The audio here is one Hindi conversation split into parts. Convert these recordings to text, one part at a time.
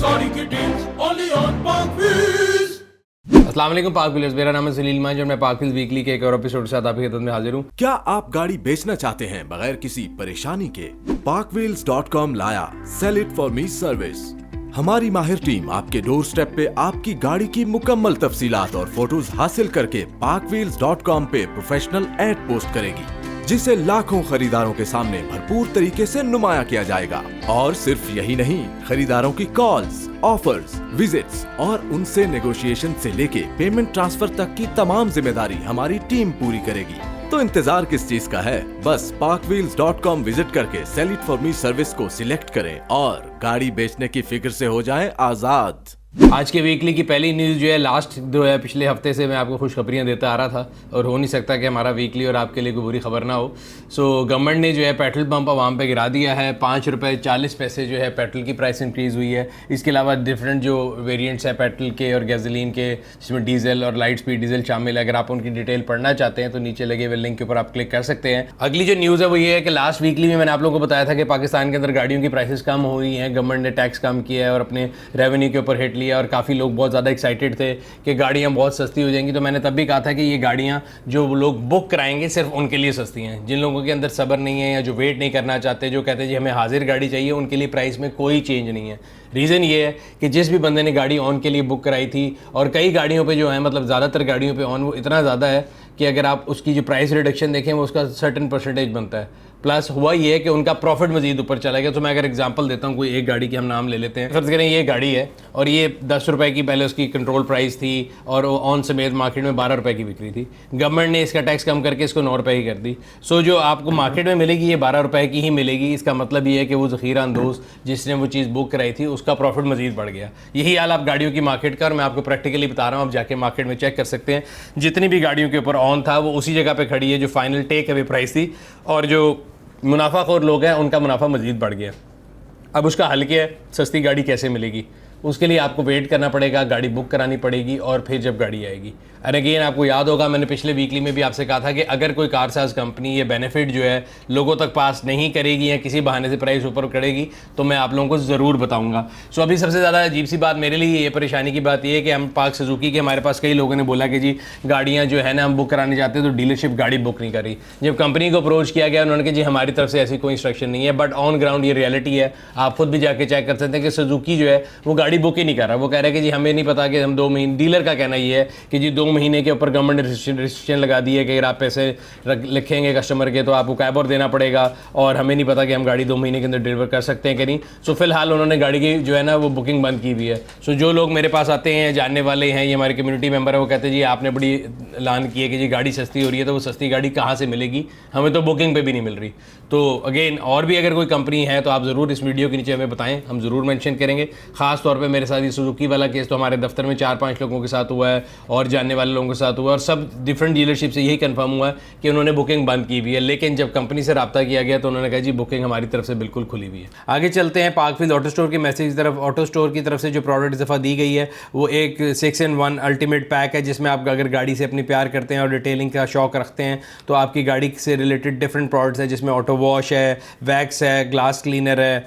गाड़ी की डील्स ओनली ऑन पाक व्हील्स। अस्सलाम वालेकुम पाक व्हील्स, मेरा नाम है सलील मांझ और मैं पाक व्हील्स वीकली के एक और एपिसोड के साथ आपकी खिदमत में हाजिर हूँ। क्या आप गाड़ी बेचना चाहते हैं बगैर किसी परेशानी के? parkwheels.com लाया sell it for me service. हमारी माहिर टीम आपके डोर स्टेप पे आपकी गाड़ी की मुकम्मल तफसीलात और फोटोज हासिल करके parkwheels.com पे प्रोफेशनल एड पोस्ट करेगी, जिसे लाखों खरीदारों के सामने भरपूर तरीके से नुमाया किया जाएगा। और सिर्फ यही नहीं, खरीदारों की कॉल्स, ऑफर्स, विजिट्स और उनसे नेगोशिएशन से लेके पेमेंट ट्रांसफर तक की तमाम जिम्मेदारी हमारी टीम पूरी करेगी। तो इंतजार किस चीज का है? बस parkwheels.com विजिट करके sell it for me service को सिलेक्ट करें और गाड़ी बेचने की फिक्र से हो जाएं आजाद। आज के वीकली की पहली न्यूज़ जो है लास्ट जो है पिछले हफ्ते से मैं आपको खुशखबरियाँ देता आ रहा था और हो नहीं सकता कि हमारा वीकली और आपके लिए कोई बुरी खबर ना हो। गवर्नमेंट ने जो है पेट्रोल पंप आवाम पे गिरा दिया है। 5 रुपये 40 पैसे जो है पेट्रोल की प्राइस इंक्रीज़ हुई है। इसके अलावा डिफरेंट जो वेरिएंट्स हैं पेट्रोल के और गैसोलीन के, जिसमें डीजल और लाइट स्पीड डीजल शामिल है। अगर आप उनकी डिटेल पढ़ना चाहते हैं तो नीचे लगे हुए लिंक के ऊपर आप क्लिक कर सकते हैं। अगली जो न्यूज़ है वो ये है कि लास्ट वीकली में मैंने आप लोगों को बताया था कि पाकिस्तान के अंदर गाड़ियों की प्राइसेस कम हुई हैं। गवर्नमेंट ने टैक्स कम किया है और अपने रेवेन्यू के ऊपर हिट लिया और काफ़ी लोग बहुत ज़्यादा एक्साइटेड थे कि गाड़ियाँ बहुत सस्ती हो जाएंगी। तो मैंने तब भी कहा था कि ये गाड़ियाँ जो लोग बुक कराएंगे सिर्फ उनके लिए सस्ती हैं। जिन लोगों के अंदर सब्र नहीं है या जो वेट नहीं करना चाहते, जो कहते हैं जी हमें हाजिर गाड़ी चाहिए, उनके लिए प्राइस में कोई चेंज नहीं है। रीज़न ये है कि जिस भी बंदे ने गाड़ी ऑन के लिए बुक कराई थी, और कई गाड़ियों पे जो है मतलब ज़्यादातर गाड़ियों पे ऑन वो इतना ज़्यादा है कि अगर आप उसकी जो प्राइस रिडक्शन देखें वो उसका सर्टेन परसेंटेज बनता है। प्लस हुआ ये है कि उनका प्रॉफिट मजीद ऊपर चला गया। तो मैं अगर एग्जांपल देता हूँ, कोई एक गाड़ी की हम नाम ले लेते हैं। फर्ज करें ये गाड़ी है और ये 10 रुपए की पहले उसकी कंट्रोल प्राइस थी और ऑन समेत मार्केट में 12 रुपए की बिक रही थी। गवर्नमेंट ने इसका टैक्स कम करके इसको 9 रुपए की कर दी। सो जो आपको मार्केट में मिलेगी ये 12 रुपए की ही मिलेगी। इसका मतलब ये है कि वो ज़ख़ीरा अंदोज़ जिसने वो चीज़ बुक कराई थी उसका प्रॉफिट मजीद बढ़ गया। यही हाल आप गाड़ियों की मार्केट का, और मैं आपको प्रैक्टिकली बता रहा हूँ, आप जाके मार्केट में चेक कर सकते हैं। जितनी भी गाड़ियों के ऊपर ऑन था वो उसी जगह पर खड़ी है जो फाइनल टेक अवे प्राइस थी, और जो मुनाफाखोर लोग हैं उनका मुनाफा मज़ीद बढ़ गया। अब उसका हल क्या है? सस्ती गाड़ी कैसे मिलेगी? उसके लिए आपको वेट करना पड़ेगा, गाड़ी बुक करानी पड़ेगी और फिर जब गाड़ी आएगी। एंड अगेन आपको याद होगा मैंने पिछले वीकली में भी आपसे कहा था कि अगर कोई कारसाज कंपनी ये बेनिफिट जो है लोगों तक पास नहीं करेगी या किसी बहाने से प्राइस ऊपर करेगी तो मैं आप लोगों को ज़रूर बताऊंगा। सो अभी सबसे ज़्यादा अजीब सी बात मेरे लिए ये परेशानी की बात ये है कि हम पाक सुजुकी के, हमारे पास कई लोगों ने बोला कि जी गाड़ियाँ जो है ना हम बुक कराने जाते हैं तो डीलरशिप गाड़ी बुक नहीं कर रही। जब कंपनी को अप्रोच किया गया उन्होंने कहा जी हमारी तरफ से ऐसी कोई इंस्ट्रक्शन नहीं है, बट ऑन ग्राउंड ये रियलिटी है। आप खुद भी जाके चेक कर सकते हैं कि सुजुकी जो है वो गाड़ी बुक ही नहीं कर रहा। वो कह रहा है कि जी हमें नहीं पता कि हम 2 महीने, डीलर का कहना ये है कि जी 2 महीने के ऊपर गवर्नमेंट ने रिस्ट्रिक्शन लगा दी है कि अगर आप पैसे लिखेंगे कस्टमर के तो आपको कैबर देना पड़ेगा, और हमें नहीं पता कि हम गाड़ी 2 महीने के अंदर डिलीवर कर सकते हैं कि नहीं। सो फिलहाल उन्होंने गाड़ी की जो है ना वो बुकिंग बंद की हुई है। सो जो लोग मेरे पास आते हैं, जानने वाले हैं, ये हमारे कम्युनिटी मेंबर है, वो कहते हैं जी आपने बड़ी ऐलान की है कि जी गाड़ी सस्ती हो रही है, तो वो सस्ती गाड़ी कहाँ से मिलेगी? हमें तो बुकिंग पे भी नहीं मिल रही। तो अगेन और भी अगर कोई कंपनी है तो आप ज़रूर इस वीडियो के नीचे हमें बताएं, हम ज़रूर मेंशन करेंगे। ख़ास तौर पे मेरे साथ ये सुजुकी वाला केस तो हमारे दफ्तर में 4-5 लोगों के साथ हुआ है और जानने वाले लोगों के साथ हुआ है, और सब डिफरेंट डीलरशिप से यही कंफर्म हुआ है कि उन्होंने बुकिंग बंद की हुई है। लेकिन जब कंपनी से रब्ता किया गया तो उन्होंने कहा जी बुकिंग हमारी तरफ से बिल्कुल खुली हुई है। आगे चलते हैं पाक व्हील्स ऑटो स्टोर के मैसेज की तरफ। ऑटो स्टोर की तरफ से जो प्रोडक्ट दफ़ा दी गई है वो एक 6-in-1 अल्टीमेट पैक है, जिसमें आप अगर गाड़ी से अपनी प्यार करते हैं और डिटेलिंग का शौक रखते हैं तो आपकी गाड़ी से रिलेटेड डिफरेंट प्रोडक्ट्स हैं, जिसमें ऑटो वॉश है, वैक्स है, ग्लास क्लीनर है,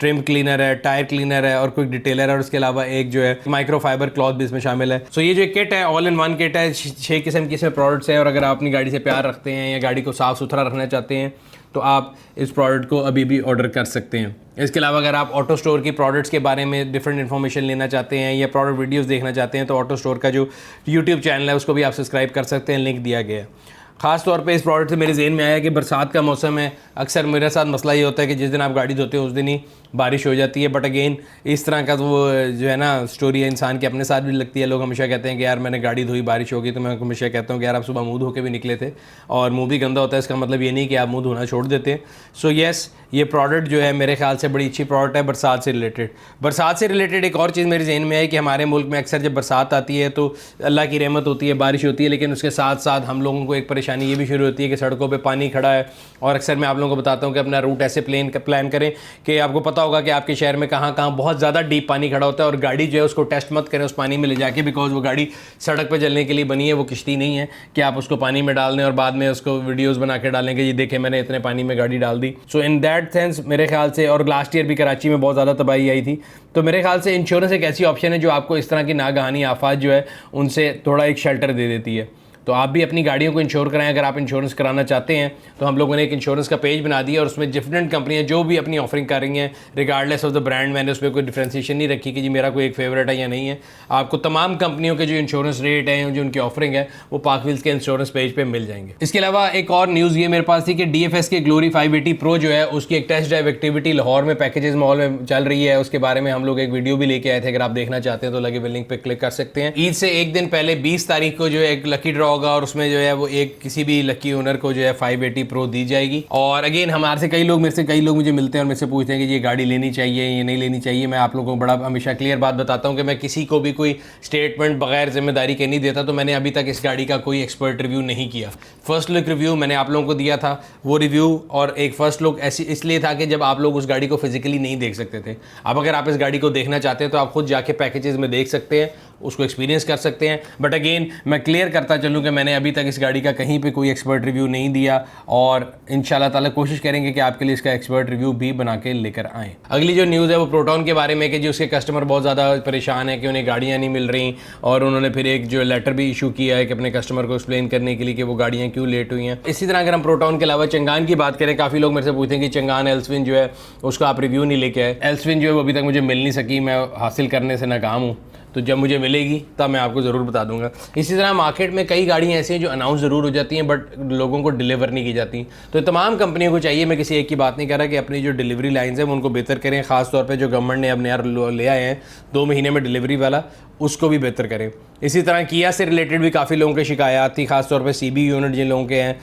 ट्रिम क्लीनर है, टायर क्लीनर है और क्विक डिटेलर है, और उसके अलावा एक जो है माइक्रो फाइबर क्लॉथ भी इसमें शामिल है। सो ये जो किट है ऑल इन वन किट है। 6 किस्म की इसमें प्रोडक्ट्स हैं, और अगर आप अपनी गाड़ी से प्यार रखते हैं या गाड़ी को साफ़ सुथरा रखना चाहते हैं तो आप इस प्रोडक्ट को अभी भी ऑर्डर कर सकते हैं। इसके अलावा अगर आप ऑटो स्टोर की प्रोडक्ट्स के बारे में डिफरेंट इन्फॉर्मेशन लेना चाहते हैं या प्रोडक्ट वीडियोस देखना चाहते हैं तो ऑटो स्टोर का जो यूट्यूब चैनल है उसको भी आप सब्सक्राइब कर सकते हैं, लिंक दिया गया है। ख़ास तौर पे इस प्रोडक्ट से मेरे जहन में आया कि बरसात का मौसम है, अक्सर मेरे साथ मसला ये होता है कि जिस दिन आप गाड़ी धोते हो उस दिन ही बारिश हो जाती है। बट अगेन इस तरह का तो वो जो है ना स्टोरी है इंसान के अपने साथ भी लगती है। लोग हमेशा कहते हैं कि यार मैंने गाड़ी धोई बारिश हो गई, तो मैं हमेशा कहता हूँ कि यार आप सुबह मुँह धो के भी निकले थे और मुँह भी गंदा होता है, इसका मतलब ये नहीं कि आप मुँह धोना छोड़ देते। सो येस, ये प्रोडक्ट जो है मेरे ख्याल से बड़ी अच्छी प्रोडक्ट है बरसात से रिलेटेड। बरसात से रिलेटेड एक और चीज़ मेरे जहन में है कि हमारे मुल्क में अक्सर जब बरसात आती है तो अल्लाह की रहमत होती है, बारिश होती है, लेकिन उसके साथ साथ हम लोगों को एक परेशानी ये भी शुरू होती है कि सड़कों पे पानी खड़ा है। और अक्सर मैं आप लोगों को बताता हूँ कि अपना रूट ऐसे प्लान करें कि आपको पता होगा कि आपके शहर में कहाँ कहाँ बहुत ज़्यादा डीप पानी खड़ा होता है, और गाड़ी जो है उसको टेस्ट मत करें उस पानी में ले जाके, बिकॉज वो गाड़ी सड़क पर चलने के लिए बनी है, वो किश्ती नहीं है कि आप उसको पानी में डाल दें और बाद में उसको वीडियोज़ बना के डालें कि ये देखें मैंने इतने पानी में गाड़ी डाल दी। सो इन दैट सेंस मेरे ख्याल से, और लास्ट ईयर भी कराची में बहुत ज़्यादा तबाही आई थी, तो मेरे ख्याल से इंश्योरेंस एक ऐसी ऑप्शन है जो आपको इस तरह की नागहानी आफात जो है उनसे थोड़ा एक शेल्टर दे देती है। तो आप भी अपनी गाड़ियों को इंश्योर कराएं। अगर आप इंश्योरेंस कराना चाहते हैं तो हम लोगों ने एक इंश्योरेंस का पेज बना दिया और उसमें डिफरेंट कंपनियां जो भी अपनी ऑफरिंग कर रही हैं रिगार्डलेस ऑफ द ब्रांड, मैंने उसमें कोई डिफ्रेंसिएशन नहीं रखी कि जी मेरा कोई एक फेवरेट है या नहीं है। आपको तमाम कंपनियों के जो इंश्योरेंस रेट हैं, जो उनकी ऑफरिंग है, वो पाक व्हील्स के इंश्योरेंस पेज पर मिल जाएंगे। इसके अलावा एक और न्यूज़ ये मेरे पास थी कि DFS के ग्लोरी 580 प्रो जो है उसकी एक टेस्ट ड्राइव एक्टिविटी लाहौर में पैकेजेस मॉल में चल रही है। उसके बारे में हम लोग एक वीडियो भी लेके आए थे, अगर आप देखना चाहते हैं तो लगे हुए लिंक पे क्लिक कर सकते हैं। ईद से एक दिन पहले 20 तारीख को जो है एक लकी ड्रॉ होगा और उसमें जो है वो एक किसी भी लकी ओनर को जो है 580 प्रो दी जाएगी। और अगेन हमारे से कई लोग मुझे मिलते हैं और मेरे से पूछते हैं कि ये गाड़ी लेनी चाहिए ये नहीं लेनी चाहिए। मैं आप लोगों को बड़ा हमेशा क्लियर बात बताता हूं कि मैं किसी को भी कोई स्टेटमेंट बगैर जिम्मेदारी के नहीं देता। तो मैंने अभी तक इस गाड़ी का कोई एक्सपर्ट रिव्यू नहीं किया। फर्स्ट लुक रिव्यू मैंने आप लोगों को दिया था, वो रिव्यू और एक फर्स्ट लुक ऐसी इसलिए था कि जब आप लोग उस गाड़ी को फिजिकली नहीं देख सकते थे। अब अगर आप इस गाड़ी को देखना चाहते हैं तो आप खुद जाके पैकेजेस में देख सकते हैं, उसको एक्सपीरियंस कर सकते हैं। बट अगेन मैं क्लियर करता चलूँ कि मैंने अभी तक इस गाड़ी का कहीं पे कोई एक्सपर्ट रिव्यू नहीं दिया और इंशाल्लाह ताला कोशिश करेंगे कि आपके लिए इसका एक्सपर्ट रिव्यू भी बना के लेकर आएँ। अगली जो न्यूज़ है वो प्रोटॉन के बारे में कि जो उसके कस्टमर बहुत ज़्यादा परेशान है कि उन्हें गाड़ियाँ नहीं मिल रही, और उन्होंने फिर एक जो लेटर भी इशू किया है कि अपने कस्टमर को एक्सप्लेन करने के लिए कि वो गाड़ियाँ क्यों लेट हुई हैं। इसी तरह अगर हम प्रोटॉन के अलावा चंगान की बात करें, काफ़ी लोग मेरे से पूछते हैं कि चंगान एल्सविन जो है उसका आप रिव्यू नहीं लेके आए। एल्सविन जो है वो अभी तक मुझे मिल नहीं सकी, मैं हासिल करने से नाकाम हूँ, तो जब मुझे मिलेगी तब मैं आपको ज़रूर बता दूंगा। इसी तरह मार्केट में कई गाड़ियाँ ऐसी हैं जो अनाउंस ज़रूर हो जाती हैं बट लोगों को डिलीवर नहीं की जाती। तो तमाम कंपनियों को चाहिए, मैं किसी एक की बात नहीं कर रहा, कि अपनी जो डिलीवरी लाइन्स हैं उनको बेहतर करें। ख़ास तौर पे जो गवर्नमेंट ने अब नया ले आए हैं 2 महीने में डिलीवरी वाला, उसको भी बेहतर करें। इसी तरह किया से रिलेटेड भी काफ़ी लोगों की शिकायत थी, खासतौर पे CB यूनिट जिन लोगों के हैं,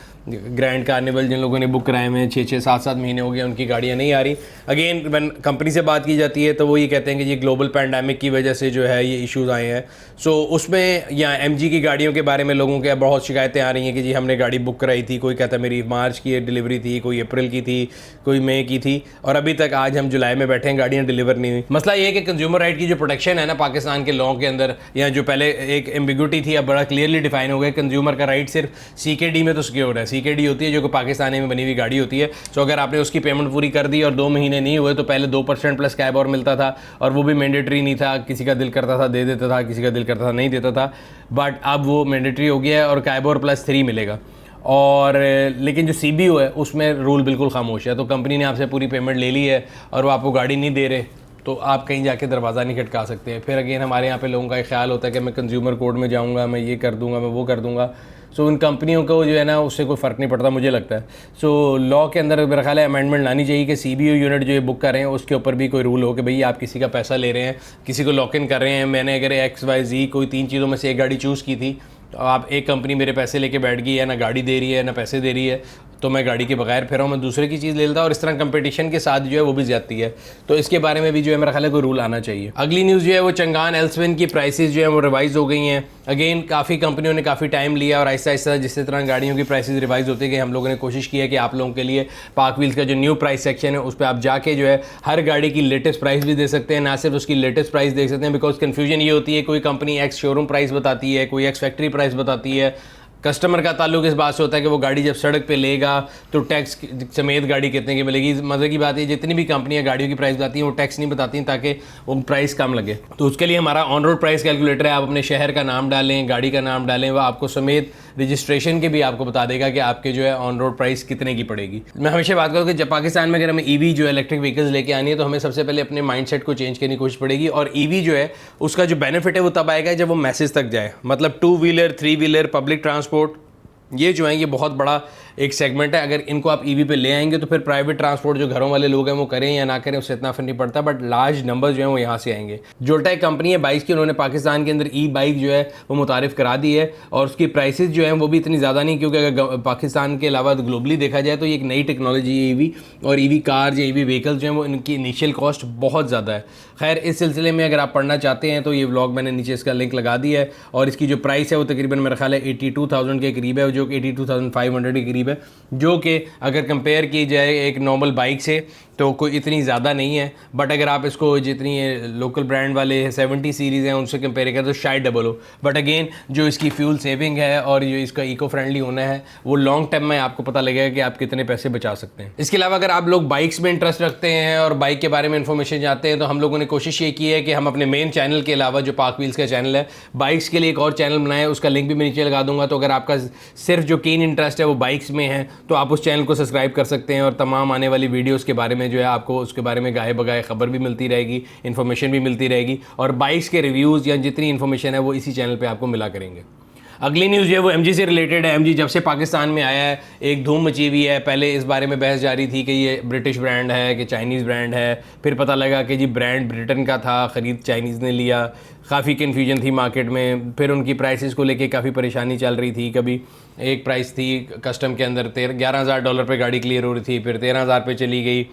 ग्रैंड कार्निवल जिन लोगों ने बुक कराए हुए हैं 6-6, 7-7 महीने हो गए, उनकी गाड़ियाँ नहीं आ रही। अगेन वन कंपनी से बात की जाती है तो वो ये कहते हैं कि ये ग्लोबल पैंडेमिक की वजह से जो है ये इश्यूज़ आए हैं। सो उसमें या MG की गाड़ियों के बारे में लोगों के बहुत शिकायतें आ रही हैं कि जी हमने गाड़ी बुक कराई थी, कोई कहता मेरी मार्च की डिलीवरी थी, कोई अप्रैल की थी, कोई मई की थी, और अभी तक आज हम जुलाई में बैठे हैं, गाड़ियाँ डिलीवर नहीं हुई। मसला ये है कि कंज्यूमर राइट की जो प्रोटेक्शन है ना पाकिस्तान के लॉ के अंदर, या जो पहले एक एम्बिग्यूटी थी अब बड़ा क्लियरली डिफाइन हो गया। कंज्यूमर का राइट सिर्फ CKD में तो सिक्योर है। CKD होती है जो कि पाकिस्तान में बनी हुई गाड़ी होती है। सो अगर आपने उसकी पेमेंट पूरी कर दी और 2 महीने नहीं हुए तो पहले 2% प्लस कैब और मिलता था, और वो भी मैंडेटरी नहीं था, किसी का दिल करता था दे देता था, किसी का दिल करता था नहीं देता था। बट अब वो मैंडेटरी हो गया है और कैब और प्लस 3 मिलेगा। और लेकिन जो CBO है उसमें रूल बिल्कुल खामोश है। तो कंपनी ने आपसे पूरी पेमेंट ले ली है और वो आपको गाड़ी नहीं दे रहे तो आप कहीं जाके दरवाज़ा नहीं खटका सकते हैं। फिर अगेन हमारे यहाँ पे लोगों का एक ख्याल होता है कि मैं कंज्यूमर कोर्ट में जाऊँगा, मैं ये कर दूँगा, मैं वो कर दूँगा। सो उन कंपनियों को जो है ना उससे कोई फ़र्क नहीं पड़ता मुझे लगता है। सो लॉ के अंदर मेरा ख्याल है अमेंडमेंट लानी चाहिए कि CBO यूनिट जो ये बुक कर रहे हैं उसके ऊपर भी कोई रूल हो कि भाई आप किसी का पैसा ले रहे हैं, किसी को लॉक इन कर रहे हैं। मैंने अगर XYZ कोई 3 चीज़ों में से एक गाड़ी चूज़ की थी, तो आप एक कंपनी मेरे पैसे लेके बैठ गई है, ना गाड़ी दे रही है ना पैसे दे रही है, तो मैं गाड़ी के बगैर फिर मैं दूसरे की चीज़ ले लेता, और इस तरह कंपटीशन के साथ जो है वो भी ज़्यादती है। तो इसके बारे में भी जो है मेरा ख्याल है कोई रूल आना चाहिए। अगली न्यूज़ जो है वो चंगान एल्सविन की प्राइसेस जो है वो रिवाइज़ हो गई हैं। अगेन काफ़ी कंपनियों ने काफ़ी टाइम लिया और आहिस्ता आहिस्ता जिस तरह गाड़ियों की प्राइसेस रिवाइज़ होती गई, हम लोगों ने कोशिश की है कि आप लोगों के लिए पाक व्हील्स का जो न्यू प्राइस सेक्शन है उस पर आप जाके जो है हर गाड़ी की लेटेस्ट प्राइस भी दे सकते हैं, ना सिर्फ उसकी लेटेस्ट प्राइस देख सकते हैं। बिकॉज कन्फ्यूजन ये होती है कोई कंपनी X शोरूम प्राइस बताती है, कोई X फैक्ट्री प्राइस बताती है। कस्टमर का ताल्लुक इस बात से होता है कि वो गाड़ी जब सड़क पे लेगा तो टैक्स समेत गाड़ी कितने की मिलेगी। मज़े की बात है जितनी भी कंपनियां गाड़ियों की प्राइस बताती हैं वो टैक्स नहीं बताती ताकि वो प्राइस कम लगे। तो उसके लिए हमारा ऑन रोड प्राइस कैलकुलेटर है। आप अपने शहर का नाम डालें, गाड़ी का नाम डालें, वह आपको समेत रजिस्ट्रेशन के भी आपको बता देगा कि आपके जो है ऑन रोड प्राइस कितने की पड़ेगी। मैं हमेशा बात करूँ कि जब पाकिस्तान में अगर हमें EV जो इलेक्ट्रिक व्हीकल्स लेके आनी है तो हमें सबसे पहले अपने माइंडसेट को चेंज करने की कोशिश पड़ेगी। और EV जो है उसका जो बेनिफिट है वो तब आएगा जब वो मैसेज तक जाए। मतलब 2 व्हीलर 3 व्हीलर पब्लिक ट्रांसपोर्ट ये जो है ये बहुत बड़ा एक सेगमेंट है। अगर इनको आप EV पे ले आएंगे तो फिर प्राइवेट ट्रांसपोर्ट जो घरों वाले लोग हैं वो करें या ना करें उससे इतना फर्क नहीं पड़ता, बट लार्ज नंबर जो है वो यहाँ से आएंगे। जोल्टा एक कंपनी है बाइक्स की, उन्होंने पाकिस्तान के अंदर बाइक जो है वो मुतारिफ करा दी है और उसकी प्राइसेस जो है वो भी इतनी ज़्यादा नहीं, क्योंकि अगर पाकिस्तान के अलावा ग्लोबली देखा जाए तो ये एक नई टेक्नोलॉजी है EV, और EV कार या EV व्हीकल जो है वो इनकी इनिशियल कॉस्ट बहुत ज़्यादा है। खैर इस सिलसिले में अगर आप पढ़ना चाहते हैं तो ये व्लॉग मैंने नीचे इसका लिंक लगा दिया है, और इसकी जो प्राइस है वो तकरीबन मेरा ख्याल है 82,000 के करीब है, जो कि 82,500 के करीब है, जो कि अगर कंपेयर की जाए एक नॉर्मल बाइक से तो कोई इतनी ज़्यादा नहीं है, बट अगर आप इसको जितनी लोकल ब्रांड वाले 70 सीरीज़ हैं उनसे कंपेयर करें तो शायद डबल हो। बट अगेन जो इसकी फ्यूल सेविंग है और जो इसका इको फ्रेंडली होना है वो लॉन्ग टर्म में आपको पता लगेगा कि आप कितने पैसे बचा सकते हैं। इसके अलावा अगर आप लोग बाइक्स में इंटरेस्ट रखते हैं और बाइक के बारे में इन्फॉर्मेशन चाहते हैं तो हम लोगों ने कोशिश ये की है कि हम अपने मेन चैनल के अलावा जो पाक व्हील्स का चैनल है, बाइक्स के लिए एक और चैनल बनाए, उसका लिंक भी मैं नीचे लगा दूंगा। तो अगर आपका सिर्फ जो कीन इंटरेस्ट है वो बाइक्स में है तो आप उस चैनल को सब्सक्राइब कर सकते हैं और तमाम आने वाली वीडियोज़ के बारे में जो है आपको उसके बारे में गाहे बगाए खबर भी मिलती रहेगी, इन्फॉर्मेशन भी मिलती रहेगी और बाइक्स के रिव्यूज़ या जितनी इन्फॉर्मेशन है वो इसी चैनल पे आपको मिला करेंगे। अगली न्यूज़ जो है वो MG से रिलेटेड है। MG जब से पाकिस्तान में आया है एक धूम मची हुई है। पहले इस बारे में बहस जारी थी कि ये ब्रिटिश ब्रांड है कि चाइनीज़ ब्रांड है, फिर पता लगा कि जी ब्रांड ब्रिटेन का था, ख़रीद चाइनीज़ ने लिया। काफ़ी कन्फ्यूजन थी मार्केट में, फिर उनकी प्राइसेस को लेके काफ़ी परेशानी चल रही थी। कभी एक प्राइस थी कस्टम के अंदर $11,000 पे गाड़ी क्लियर हो रही थी, फिर 13,000 पे चली गई,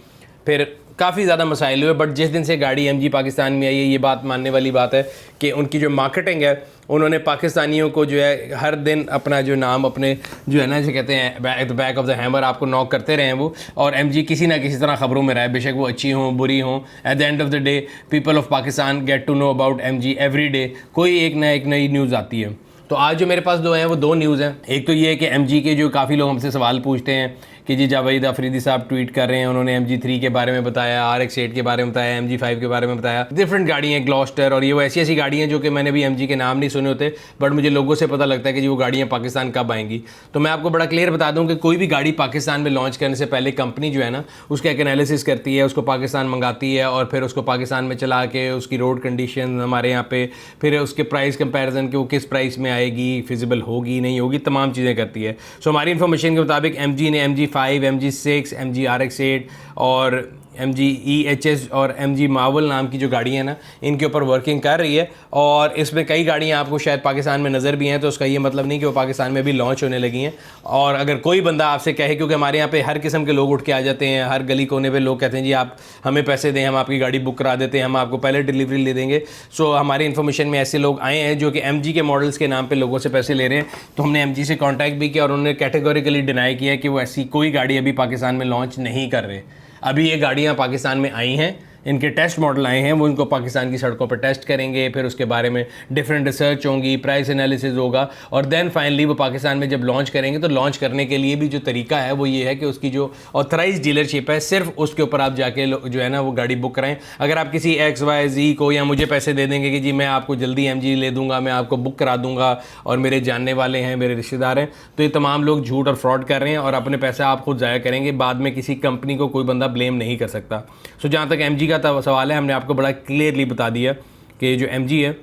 फिर काफ़ी ज़्यादा मसाइल हुए। बट जिस दिन से गाड़ी MG पाकिस्तान में आई है ये बात मानने वाली बात है कि उनकी जो मार्केटिंग है उन्होंने पाकिस्तानियों को जो है हर दिन अपना जो नाम अपने जो है ना जो कहते हैं at the back of the hammer आपको नॉक करते रहे वो, और MG किसी ना किसी तरह ख़बरों में रहे, बेशक वो अच्छी हों बुरी हों। At the end of the day people of Pakistan get to know about MG every day, कोई एक नई न्यूज़ आती है। तो आज जो मेरे पास दो हैं वो दो न्यूज़ हैं। एक तो ये है कि MG के जो काफ़ी लोग हमसे सवाल पूछते हैं कि जी जावेद अफरीदी साहब ट्वीट कर रहे हैं, उन्होंने MG3 के बारे में बताया, RX-8 के बारे में बताया, MG5 के बारे में बताया, डिफरेंट गाड़ियाँ हैं, ग्लॉस्टर, और ये वो ऐसी गाड़ियाँ जो कि मैंने भी MG के नाम नहीं सुने होते बट मुझे लोगों से पता लगता है कि जी वो गाड़ियाँ पाकिस्तान कब आएंगी। तो मैं आपको बड़ा क्लियर बता दूँ कि कोई भी गाड़ी पाकिस्तान में लॉन्च करने से पहले कंपनी जो है ना उसका एक एनालिसिस करती है, उसको पाकिस्तान मंगाती है और फिर उसको पाकिस्तान में चला के उसकी रोड कंडीशन हमारे यहाँ पे, फिर उसके प्राइस कंपैरिजन कि वो किस प्राइस में आएगी, फिजिबल होगी नहीं होगी, तमाम चीज़ें करती है। सो हमारी इन्फॉर्मेशन के मुताबिक MG ने MG5, MG6, MG RX-8 और MG EHS और MG मावल नाम की जो गाड़ियाँ हैं ना इनके ऊपर वर्किंग कर रही है और इसमें कई गाड़ियाँ आपको शायद पाकिस्तान में नज़र भी हैं। तो उसका ये मतलब नहीं कि वो पाकिस्तान में भी लॉन्च होने लगी हैं। और अगर कोई बंदा आपसे कहे, क्योंकि हमारे यहाँ पे हर किस्म के लोग उठ के आ जाते हैं, हर गली कोने पे लोग कहते हैं जी आप हमें पैसे दें, हम आपकी गाड़ी बुक करा देते हैं, हम आपको पहले डिलीवरी ले देंगे। सो हमारी इन्फॉर्मेशन में ऐसे लोग आए हैं जो कि MG के मॉडल्स के नाम पर लोगों से पैसे ले रहे हैं। तो हमने MG से कॉन्टैक्ट भी किया और उन्होंने कैटेगोरिकली डिनाई किया कि वो ऐसी कोई गाड़ी अभी पाकिस्तान में लॉन्च नहीं कर रहे। अभी ये गाड़ियाँ पाकिस्तान में आई हैं, इनके टेस्ट मॉडल आए हैं, वो इनको पाकिस्तान की सड़कों पर टेस्ट करेंगे, फिर उसके बारे में डिफरेंट रिसर्च होंगी, प्राइस एनालिसिस होगा और देन फाइनली वो पाकिस्तान में जब लॉन्च करेंगे तो लॉन्च करने के लिए भी जो तरीका है वो ये है कि उसकी जो ऑथराइज डीलरशिप है सिर्फ उसके ऊपर आप जाके जो है ना वो गाड़ी बुक कराएं। अगर आप किसी XYZ को या मुझे पैसे दे देंगे कि जी मैं आपको जल्दी MG ले दूंगा, मैं आपको बुक करा दूंगा और मेरे जानने वाले हैं, मेरे रिश्तेदार हैं, तो ये तमाम लोग झूठ और फ्रॉड कर रहे हैं और अपने पैसा आप खुद ज़ाया करेंगे। बाद में किसी कंपनी को कोई बंदा ब्लेम नहीं कर सकता। सो जहाँ तक MG का सवाल है हमने आपको बड़ा क्लियरली बता दिया कि जो MG है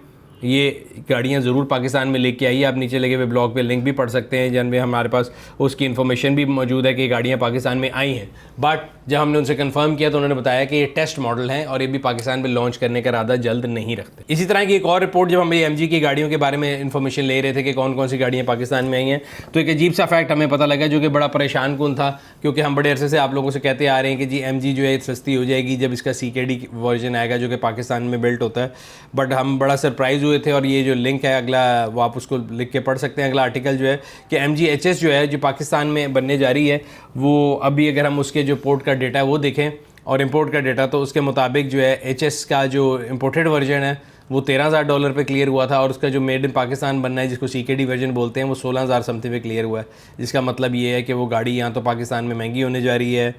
ये गाड़ियाँ ज़रूर पाकिस्तान में लेके आई है। आप नीचे लगे हुए ब्लॉग पे लिंक भी पढ़ सकते हैं जिनमें हमारे पास उसकी इन्फॉर्मेशन भी मौजूद है कि गाड़ियाँ पाकिस्तान में आई हैं। बट जब हमने उनसे कंफर्म किया तो उन्होंने बताया कि ये टेस्ट मॉडल हैं और ये भी पाकिस्तान में लॉन्च करने का इरादा जल्द नहीं रखते। इसी तरह की एक और रिपोर्ट जब हम MG की गाड़ियों के बारे में इन्फॉर्मेशन ले रहे थे कि कौन कौन सी गाड़ियाँ पाकिस्तान में आई हैं तो एक अजीब सा फैक्ट हमें पता लगा जो कि बड़ा परेशान कुन था, क्योंकि हम बड़े अरसे से आप लोगों से कहते आ रहे हैं कि जी MG जो है सस्ती हो जाएगी जब इसका CKD वर्जन आएगा जो कि पाकिस्तान में बिल्ट होता है। बट हम बड़ा सरप्राइज़ हुए थे और ये जो लिंक है अगला वो आप उसको लिख के पढ़ सकते हैं। अगला आर्टिकल जो है कि MG HS जो है जो पाकिस्तान में बनने जा रही है वो अभी अगर हम उसके जो पोर्ट का डेटा है वो देखें और इंपोर्ट का डेटा तो उसके मुताबिक जो है HS का जो इंपोर्टेड वर्जन है वो $13,000 पे क्लियर हुआ था और उसका जो मेड इन पाकिस्तान बनना है जिसको CKD वर्जन बोलते हैं वो 16,000 समथिंग पे क्लियर हुआ है। जिसका मतलब ये है कि वो गाड़ी यहाँ तो पाकिस्तान में महंगी होने जा रही है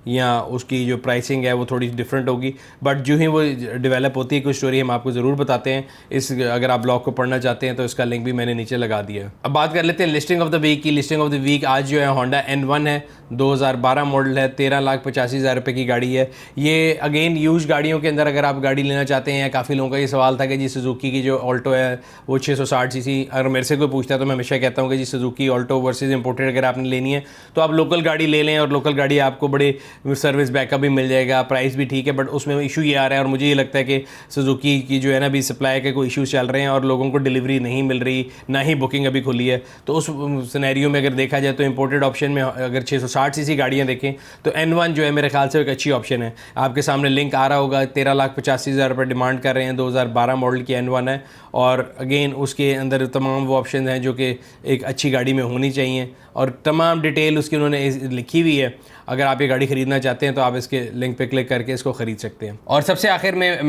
या उसकी जो प्राइसिंग है वो थोड़ी डिफरेंट होगी। बट जो ही वो डेवलप होती है कुछ स्टोरी हम आपको ज़रूर बताते हैं। इस अगर आप ब्लॉग को पढ़ना चाहते हैं तो इसका लिंक भी मैंने नीचे लगा दिया है। अब बात कर लेते हैं लिस्टिंग ऑफ द वीक की। लिस्टिंग ऑफ द वीक आज जो है होंडा N1 है, 2012 मॉडल है, 13,85,000 रुपये की गाड़ी है। ये अगेन यूज गाड़ियों के अंदर अगर आप गाड़ी लेना चाहते हैं, काफ़ी लोगों का ये सवाल था कि जी सुजुकी की जो ऑल्टो है वो 660 सीसी, अगर मेरे से कोई पूछता है तो मैं हमेशा कहता हूँ कि जी सुजुकी ऑल्टो वर्सेस इंपोर्टेड अगर आपने लेनी है तो आप लोकल गाड़ी ले लें और लोकल गाड़ी आपको बड़े सर्विस बैकअप भी मिल जाएगा, प्राइस भी ठीक है। बट उसमें इशू ये आ रहा है और मुझे ये लगता है कि सुजुकी की जो है ना अभी सप्लाई के कोई इश्यूज चल रहे हैं और लोगों को डिलीवरी नहीं मिल रही, ना ही बुकिंग अभी खुली है। तो उस सिनेरियो में अगर देखा जाए तो इंपोर्टेड ऑप्शन में अगर 660 सीसी गाड़ियाँ देखें तो N1 जो है मेरे ख्याल से एक अच्छी ऑप्शन है। आपके सामने लिंक आ रहा होगा, 13,85,000 रुपये डिमांड कर रहे हैं, 2012 मॉडल की N1 है और अगेन उसके अंदर तमाम वो ऑप्शन हैं जो कि एक अच्छी गाड़ी में होनी चाहिए और तमाम डिटेल उसकी उन्होंने लिखी हुई है। अगर आप ये गाड़ी ख़रीदना चाहते हैं तो आप इसके लिंक पे क्लिक करके इसको ख़रीद सकते हैं। और सबसे आखिर में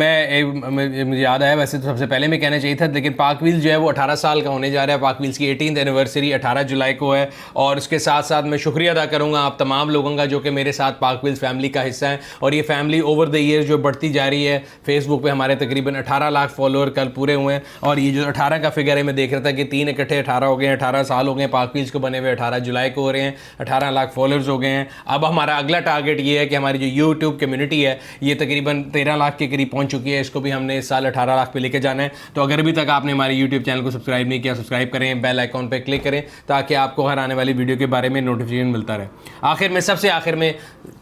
मुझे याद आया, वैसे तो सबसे पहले मैं कहना चाहिए था, लेकिन पाक व्हील्स जो है वो 18 साल का होने जा रहा है। पाक व्हील्स की 18th एनिवर्सरी 18 जुलाई को है। और उसके साथ साथ मैं शुक्रिया अदा करूँगा आप तमाम लोगों का जो कि मेरे साथ पाक व्हील्स फैमिली का हिस्सा है। और ये फैमिली ओवर द ईयर जो बढ़ती जा रही है। फेसबुक पे हमारे तकरीबन 18 लाख फॉलोअर कल पूरे हुए हैं। और ये जो 18 का फिगर है, मैं देख रहा था कि 3 इकट्ठे 18 हो गए हैं, 18 साल हो गए हैं पाक व्हील्स को बने हुए, 18 जुलाई को हो रहे हैं, 18 लाख फॉलोअर्स हो गए हैं। अब हमारा अगला टारगेट ये है कि हमारी जो यूट्यूब कम्युनिटी है ये तकरीबन 13 लाख के करीब पहुंच चुकी है। इसको भी हमने इस साल 18 लाख पे लेके जाना है। तो अगर अभी तक आपने हमारे यूट्यूब चैनल को सब्सक्राइब नहीं किया, सब्सक्राइब करें, बेल आइकॉन पे क्लिक करें ताकि आपको हर आने वाली वीडियो के बारे में नोटिफिकेशन मिलता रहे। आखिर में, सबसे आखिर में,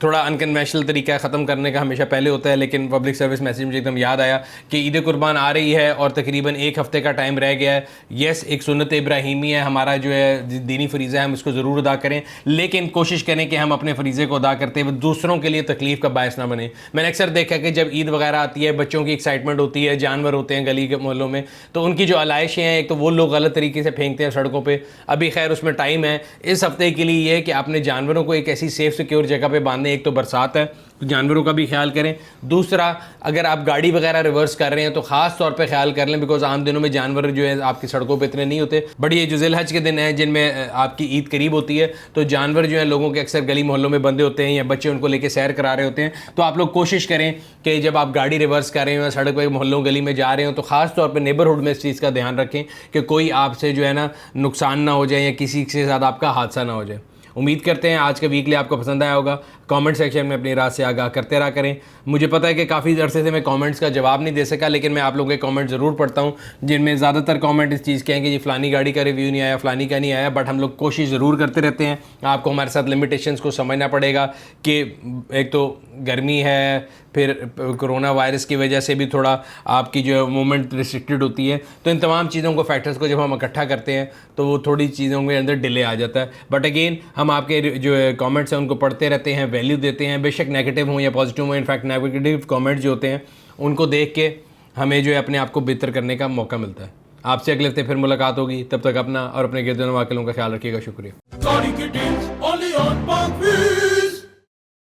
थोड़ा अनकन्वेंशनल तरीका ख़त्म करने का हमेशा पहले होता है, लेकिन पब्लिक सर्विस मैसेज मुझे एकदम याद आया कि ईद कुर्बान आ रही है और तकरीबन 1 हफ्ते का टाइम रह गया है। यस, एक सुन्नत इब्राहिमी है, हमारा जो है दीनी फरीज़ा है, हम इसको ज़रूर अदा करें, लेकिन कोशिश करें कि हम अपने फरीज़े को अदा करते हुए दूसरों के लिए तकलीफ का बायस ना बने। मैंने अक्सर देखा कि जब ईद वगैरह आती है, बच्चों की एक्साइटमेंट होती है, जानवर होते हैं गली के मोहल्लों में, तो उनकी जो आलाइशें हैं, एक तो वो लोग गलत तरीके से फेंकते हैं सड़कों पे। अभी खैर उसमें टाइम है। इस हफ्ते के लिए ये है कि अपने जानवरों को एक ऐसी सेफ सिक्योर जगह पे बांधें। एक तो बरसात है तो जानवरों का भी ख्याल करें। दूसरा, अगर आप गाड़ी वगैरह रिवर्स कर रहे हैं तो ख़ास तौर पे ख्याल कर लें, बिकॉज आम दिनों में जानवर जो है आपकी सड़कों पे इतने नहीं होते। बट ये जो ज़िलहज के दिन हैं जिनमें आपकी ईद करीब होती है, तो जानवर जो है लोगों के अक्सर गली मोहल्लों में बंधे होते हैं या बच्चे उनको लेके सैर करा रहे होते हैं। तो आप लोग कोशिश करें कि जब आप गाड़ी रिवर्स कर रहे हो या सड़क पर मोहल्लों गली में जा रहे हो तो ख़ास तौर पर नेबरहुड में इस चीज़ का ध्यान रखें कि कोई आपसे जो है ना नुकसान ना हो जाए या किसी के साथ आपका हादसा ना हो जाए। उम्मीद करते हैं आज का वीकली आपको पसंद आया होगा। कमेंट सेक्शन में अपनी राय से आगाह करते रहा करें। मुझे पता है कि काफ़ी अरसे से मैं कमेंट्स का जवाब नहीं दे सका, लेकिन मैं आप लोगों के कमेंट ज़रूर पढ़ता हूं, जिनमें ज़्यादातर कमेंट इस चीज़ के हैं कि जी फ़लानी गाड़ी का रिव्यू नहीं आया, फ़लानी का नहीं आया। बट हम लोग कोशिश ज़रूर करते रहते हैं। आपको हमारे साथ लिमिटेशंस को समझना पड़ेगा कि एक तो गर्मी है, फिर कोरोना वायरस की वजह से भी थोड़ा आपकी जो मूवमेंट रिस्ट्रिक्टेड होती है। तो इन तमाम चीज़ों को, फैक्टर्स को जब हम इकट्ठा करते हैं तो वो थोड़ी चीज़ों के अंदर डिले आ जाता है। बट अगेन, हम आपके जो कमेंट्स हैं उनको पढ़ते रहते हैं, वैल्यू देते हैं, बेशक नेगेटिव हो या पॉजिटिव हो। इनफैक्ट नेगेटिव कमेंट्स जो होते हैं उनको देख के हमें जो है अपने आप को बेहतर करने का मौका मिलता है। आपसे अगले हफ्ते फिर मुलाकात होगी। तब तक अपना और अपने गिरदन वाकिलों का ख्याल रखिएगा। शुक्रिया। गाड़ी की डील्स only on